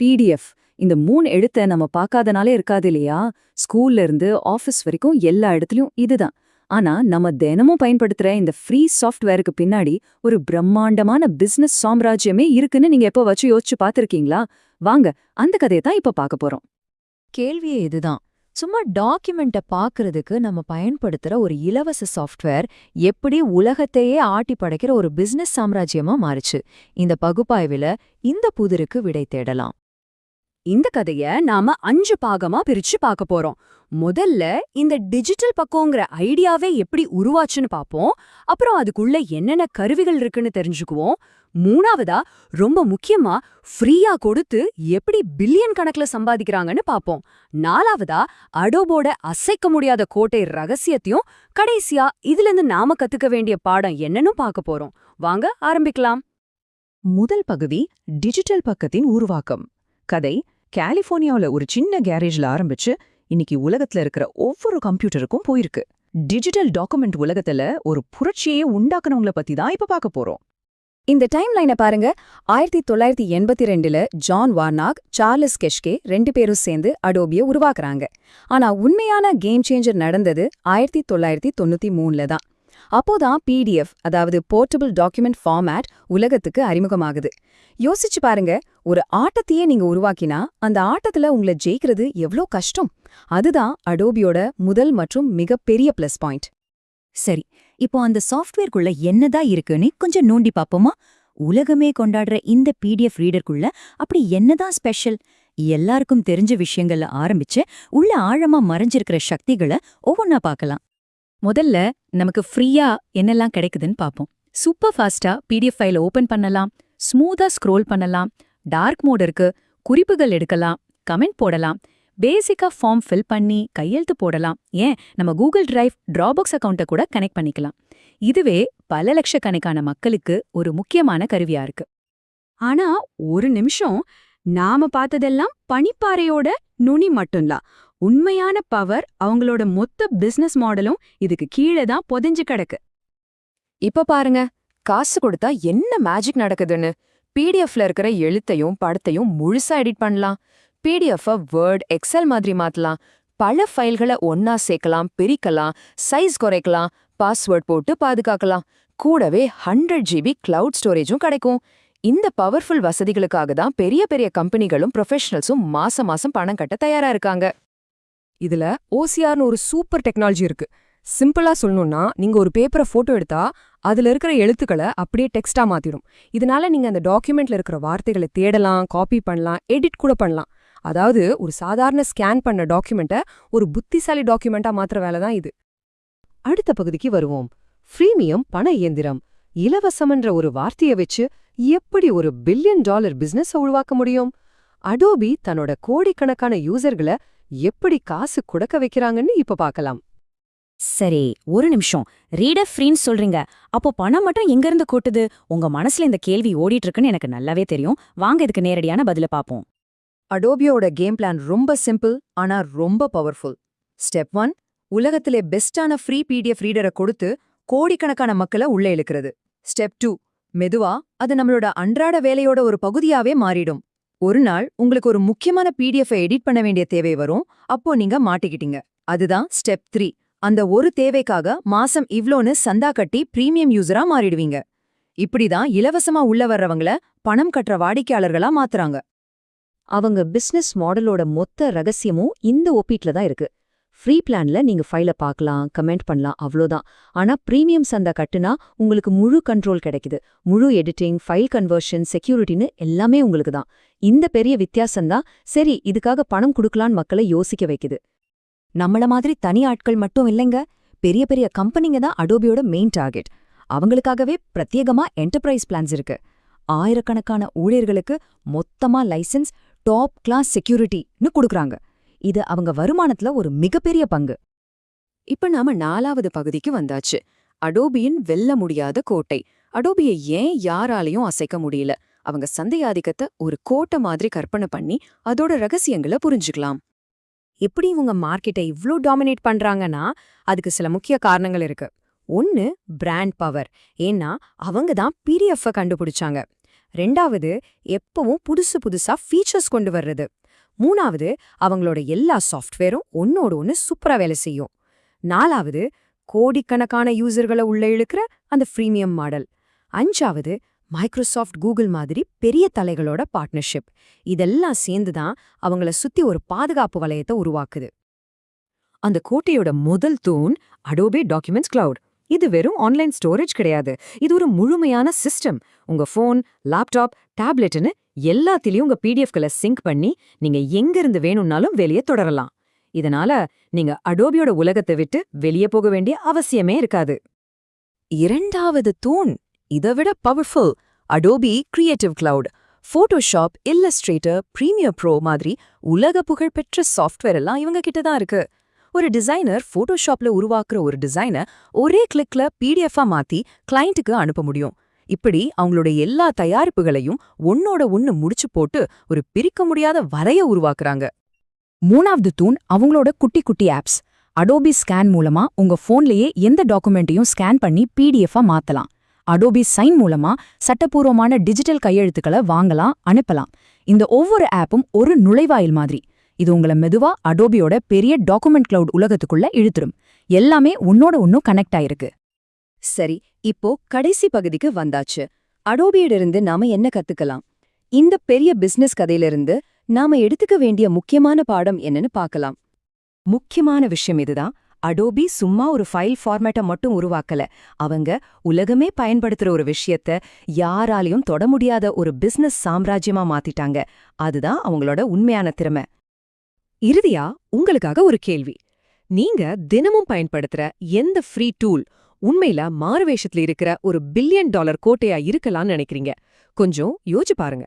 PDF இந்த 3 எழுத்த நம்ம பார்க்காதனாலே இருக்காது இல்லையா? ஸ்கூல்ல இருந்து ஆஃபீஸ் வரைக்கும் எல்லா இடத்துலயும் இதுதான். ஆனா நம்ம தினமும் பயன்படுத்துற இந்த ஃப்ரீ சாஃப்ட்வேருக்கு பின்னாடி ஒரு பிரம்மாண்டமான பிசினஸ் சாம்ராஜ்யமே இருக்குன்னு நீங்க எப்போ வச்சு யோசிச்சு பார்த்திருக்கீங்களா? வாங்க அந்த கதையை தான் இப்ப பார்க்க போறோம். கேள்வியே இதுதான். சும்மா டாக்குமெண்ட்ட பாக்குறதுக்கு நம்ம பயன்படுத்துற ஒரு இலவச சாஃப்ட்வேர் எப்படி உலகத்தையே ஆட்டி படைக்கிற ஒரு பிசினஸ் சாம்ராஜ்யமா மாறுச்சு? இந்த பகுப்பாய்வில இந்த புதிருக்கு விடை தேடலாம். இந்த கதைய நாம 5 பாகமா பிரிச்சு பார்க்க போறோம். முதல்ல இந்த டிஜிட்டல் பக்கம்ங்கிற ஐடியாவே எப்படி உருவாச்சுன்னு பாப்போம். அப்புறம் அதுக்குள்ள என்னென்ன கருவிகள் இருக்குன்னு தெரிஞ்சுக்குவோம். மூணாவதா ரொம்ப முக்கியமா ஃப்ரீயா கொடுத்து எப்படி பில்லியன் கணக்குல சம்பாதிக்கிறாங்கன்னு பாப்போம். நாலாவதா அடோபோட அசைக்க முடியாத கோட்டை ரகசியத்தையும், கடைசியா இதுல இருந்து நாம கத்துக்க வேண்டிய பாடம் என்னன்னு பார்க்க போறோம். வாங்க ஆரம்பிக்கலாம். முதல் பகுதி டிஜிட்டல் பக்கத்தின் உருவாக்கம். கதை கலிபோர்னியாவுல ஒரு சின்ன கேரேஜ்ல ஆரம்பிச்சு இன்னைக்கு உலகத்துல இருக்கிற ஒவ்வொரு கம்ப்யூட்டருக்கும் போயிருக்கு. டிஜிட்டல் டாக்குமெண்ட் உலகத்துல ஒரு புரட்சியை உண்டாக்குனவங்கள பத்தி தான் இப்ப பார்க்க போறோம். இந்த டைம் லைனை பாருங்க. 1982ல ஜான் வார்னாக், சார்லஸ் கெஷ்கே 2 பேரும் சேர்ந்து அடோபியை உருவாக்குறாங்க. ஆனா உண்மையான கேம் சேஞ்சர் நடந்தது 1993ல தான். அப்போதான் பிடிஎஃப், அதாவது போர்ட்டபிள் டாக்குமெண்ட் ஃபார்மேட், உலகத்துக்கு அறிமுகமாகுது. யோசிச்சு பாருங்க, ஒரு ஆட்டத்தையே நீங்க உருவாக்கினா அந்த ஆட்டத்துல உங்களை ஜெயிக்கிறது எவ்ளோ கஷ்டம். அதுதான் அடோபியோட முதல் மற்றும் மிகப்பெரிய பிளஸ் பாயிண்ட். சரி, இப்போ அந்த சாஃப்ட்வேர்க்குள்ள என்னதான் இருக்குன்னு கொஞ்சம் நோண்டி பாப்போமா? உலகமே கொண்டாடுற இந்த பிடிஎஃப் ரீடருக்குள்ள அப்படி என்னதான் ஸ்பெஷல்? எல்லாருக்கும் தெரிஞ்ச விஷயங்கள்ல ஆரம்பிச்சு உள்ள ஆழமா மறைஞ்சிருக்கிற சக்திகளை ஒவ்வொன்னா பார்க்கலாம். முதல்ல நமக்கு ஃப்ரீயா என்னெல்லாம் கிடைக்குதுன்னு பாப்போம். சூப்பர் ஃபாஸ்டா பிடிஎஃப் ஃபைல ஓபன் பண்ணலாம், ஸ்மூதா ஸ்க்ரோல் பண்ணலாம், டார்க் மோட் இருக்கு, குறிப்புகள் எடுக்கலாம், கமெண்ட் போடலாம், பேசிக்கா ஃபார்ம் ஃபில் பண்ணி கையெழுத்து போடலாம், ஏன் நம்ம கூகுள் டிரைவ், டிராபாக்ஸ் அக்கௌண்ட்டை கூட கனெக்ட் பண்ணிக்கலாம். இதுவே பல லட்சக்கணக்கான மக்களுக்கு ஒரு முக்கியமான கருவியா இருக்கு. ஆனா ஒரு நிமிஷம், நாம பார்த்ததெல்லாம் பனிப்பாறையோட நுனி மட்டும்தான். உண்மையான பவர், அவங்களோட மொத்த பிசினஸ் மாடலும் இதுக்கு கீழே தான் புதைஞ்சு கிடக்கு. இப்ப பாருங்க, காசு கொடுத்தா என்ன மேஜிக் நடக்குதுன்னு. பிடிஎஃப்ல இருக்கிற எழுத்தையும் படத்தையும் முழுசா எடிட் பண்ணலாம். பிடிஎஃப் வேர்ட், எக்ஸல் மாதிரி மாத்தலாம். பல ஃபைல்களை ஒன்னா சேர்க்கலாம், பிரிக்கலாம், சைஸ் குறைக்கலாம், பாஸ்வேர்ட் போட்டு பாதுகாக்கலாம். கூடவே 100 GB கிளவுட் ஸ்டோரேஜும் கிடைக்கும். இந்த பவர்ஃபுல் வசதிகளுக்காக தான் பெரிய பெரிய கம்பெனிகளும் ப்ரொஃபஷனல்ஸும் மாசம் மாசம் பணம் கட்ட தயாரா இருக்காங்க. இதுல ஓசிஆர்னு ஒரு சூப்பர் டெக்னாலஜி இருக்கு. சிம்பிளா சொல்லணும்னா, நீங்க ஒரு பேப்பரை போட்டோ எடுத்தா அதுல இருக்கிற எழுத்துக்களை அப்படியே டெக்ஸ்டா மாத்திடும். இதனால நீங்க அந்த டாக்குமெண்ட்ல இருக்கிற வார்த்தைகளை தேடலாம், காப்பி பண்ணலாம், எடிட் கூட பண்ணலாம். அதாவது ஒரு சாதாரண ஸ்கேன் பண்ண டாக்குமெண்ட்டை ஒரு புத்திசாலி டாக்குமெண்டா மாத்திர வேலை தான் இது. அடுத்த பகுதிக்கு வருவோம். ஃப்ரீமியம் பண இயந்திரம். இலவசம்ன்ற ஒரு வார்த்தையை வச்சு எப்படி ஒரு $1 பில்லியன் பிசினஸ் உருவாக்க முடியும்? அடோபி தன்னோட கோடிக்கணக்கான யூசர்களை எப்படி காசு கொடுக்க வைக்கிறாங்கன்னு இப்ப பார்க்கலாம். சரி, ஒரு நிமிஷம். ரீடர் ஃப்ரீன்னு சொல்றீங்க, அப்போ பணம் மட்டும் எங்கிருந்து கொட்டுது? உங்க மனசுல இந்த கேள்வி ஓடிட்டு இருக்குன்னு எனக்கு நல்லாவே தெரியும். வாங்க இதுக்கு நேரடியான பதில பாப்போம். அடோபியோட கேம் பிளான் ரொம்ப சிம்பிள், ஆனா ரொம்ப பவர்ஃபுல். ஸ்டெப் 1, உலகத்திலே பெஸ்டான ஃப்ரீ பிடிஎஃப் ரீடரை கொடுத்து கோடிக்கணக்கான மக்களை உள்ள இழுக்கிறது. ஸ்டெப் 2, மெதுவா அது நம்மளோட அன்றாட வேலையோட ஒரு பகுதியாவே மாறிடும். ஒரு நாள் உங்களுக்கு ஒரு முக்கியமான பிடிஎஃப் எடிட் பண்ண வேண்டிய தேவை வரும். அப்போ நீங்க மாட்டிக்கிட்டீங்க. அதுதான் ஸ்டெப் 3. அந்த ஒரு தேவைக்காக மாசம் இவ்ளோன்னு சந்தா கட்டி பிரீமியம் யூசரா மாறிடுவீங்க. இப்படிதான் இலவசமா உள்ள வர்றவங்கள பணம் கட்டுற வாடிக்கையாளர்களா மாத்துறாங்க. அவங்க பிசினஸ் மாடலோட மொத்த ரகசியமும் இந்த ஒப்பீட்ல தான் இருக்கு. ஃப்ரீ பிளான்ல நீங்க ஃபைல பார்க்கலாம், கமெண்ட் பண்ணலாம், அவ்வளோதான். ஆனா பிரீமியம் சந்தா கட்டுனா உங்களுக்கு முழு கண்ட்ரோல் கிடைக்குது. முழு எடிட்டிங், ஃபைல் கன்வர்ஷன், செக்யூரிட்டின்னு எல்லாமே உங்களுக்கு தான். இந்த பெரிய வித்தியாசம்தான் சரி இதுக்காக பணம் கொடுக்கலான்னு மக்களை யோசிக்க வைக்குது. நம்மள மாதிரி தனி ஆட்கள் மட்டும் இல்லைங்க, பெரிய பெரிய கம்பெனிங்க தான் அடோபியோட மெயின் டார்கெட். அவங்களுக்காகவே பிரத்யேகமா என்டர்பிரைஸ் பிளான்ஸ் இருக்கு. ஆயிரக்கணக்கான ஊழியர்களுக்கு மொத்தமா லைசென்ஸ், டாப் கிளாஸ் செக்யூரிட்டின்னு கொடுக்குறாங்க. இது அவங்க வருமானத்துல ஒரு மிகப்பெரிய பங்கு. இப்ப நாம 4வது பகுதிக்கு வந்தாச்சு. அடோபியின் வெல்ல முடியாத கோட்டை. அடோபியை ஏன் யாராலையும் அசைக்க முடியல? அவங்க சந்தையாதிக்கத்தை ஒரு கோட்டை மாதிரி கற்பனை பண்ணி அதோட ரகசியங்களை புரிஞ்சுக்கலாம். எப்படி இவங்க மார்க்கெட்டை இவ்ளோ டாமினேட் பண்றாங்கன்னா அதுக்கு சில முக்கிய காரணங்கள் இருக்கு. ஒன்னு, பிராண்ட் பவர். ஏன்னா அவங்க தான் பிடிஎஃப் கண்டுபிடிச்சாங்க. 2வது எப்பவும் புதுசு புதுசா ஃபீச்சர்ஸ் கொண்டு வர்றது. 3வது அவங்களோட எல்லா சாஃப்ட்வேரும் ஒன்னோட ஒன்னு சூப்பரா வேலை செய்யும். 4வது கோடிக்கணக்கான யூசர்களை உள்ள இழுக்கிற அந்த ஃப்ரீமியம் மாடல். 5வது மைக்ரோசாஃப்ட் கூகுள் மாதிரி பெரிய தலைகளோட பார்ட்னர்ஷிப். இதெல்லாம் சேர்ந்துதான் அவங்கள சுத்தி ஒரு பாதுகாப்பு வளையத்தை உருவாக்குது. அந்த கோட்டையோட முதல் தூண் அடோபே டாக்குமெண்ட்ஸ் கிளவுட். இது வெறும் ஆன்லைன் ஸ்டோரேஜ் கிடையாது, இது ஒரு முழுமையான சிஸ்டம். உங்க ஃபோன், லேப்டாப், டேப்லெட்னு எல்லாத்திலயும் உங்க பிடிஎஃப்களை சிங்க் பண்ணி நீங்க எங்க இருந்து வேணும்னாலும் வெளியே தொடரலாம். இதனால நீங்க அடோபியோட உலகத்தை விட்டு வெளியே போக வேண்டிய அவசியமே இருக்காது. 2வது தூண் இதைவிட powerful, Adobe creative cloud. Photoshop, illustrator, premier bro மாதிரி உலக புகழ்பெற்ற சாஃப்ட்வேர் எல்லாம் இவங்க கிட்ட தான் இருக்கு. ஒரு டிசைனர் ஃபோட்டோஷாப்ல உருவாக்குற ஒரு டிசைனை ஒரே கிளிக்ல பிடிஎஃபா மாத்தி கிளையண்ட்டுக்கு அனுப்ப முடியும். இப்படி அவங்களோட எல்லா தயாரிப்புகளையும் ஒன்னோட ஒன்னு முடிச்சு போட்டு ஒரு பிரிக்க முடியாத வரைய உருவாக்குறாங்க. 3வது தூண் அவங்களோட குட்டி குட்டி ஆப்ஸ். அடோபி ஸ்கேன் மூலமா உங்க போன்லயே எந்த டாக்குமெண்ட்டையும் ஸ்கேன் பண்ணி பிடிஎஃபா மாத்தலாம். அடோபி சைன் மூலமா சட்டப்பூர்வமான டிஜிட்டல் கையெழுத்துக்களை வாங்கலாம், அனுப்பலாம். இந்த ஒவ்வொரு ஆப்பும் ஒரு நுழைவாயில் மாதிரி. இது உங்களை மெதுவா அடோபியோட பெரிய டாக்குமெண்ட் கிளவுட் உலகத்துக்குள்ள இழுத்துரும். எல்லாமே உன்னோட ஒன்னும் கனெக்ட் ஆயிருக்கு. சரி, இப்போ கடைசி பகுதிக்கு வந்தாச்சு. அடோபியிலிருந்து நாம என்ன கத்துக்கலாம்? இந்த பெரிய பிசினஸ் கதையிலிருந்து நாம எடுத்துக்க வேண்டிய முக்கியமான பாடம் என்னன்னு பார்க்கலாம். முக்கியமான விஷயம் இதுதான். அடோபி சும்மா ஒரு ஃபைல் ஃபார்மேட்டை மட்டும் உருவாக்கல. அவங்க உலகமே பயன்படுத்துற ஒரு விஷயத்த யாராலையும் தொட முடியாத ஒரு பிசினஸ் சாம்ராஜ்யமா மாத்திட்டாங்க. அதுதான் அவங்களோட உண்மையான திறமை. இறுதியா உங்களுக்காக ஒரு கேள்வி. நீங்க தினமும் பயன்படுத்துற எந்த ஃப்ரீ டூல் உண்மையில மாறுவேஷத்துல இருக்கிற ஒரு $1 பில்லியன் கோட்டையா இருக்கலாம்னு நினைக்கிறீங்க? கொஞ்சம் யோசிச்சு பாருங்க.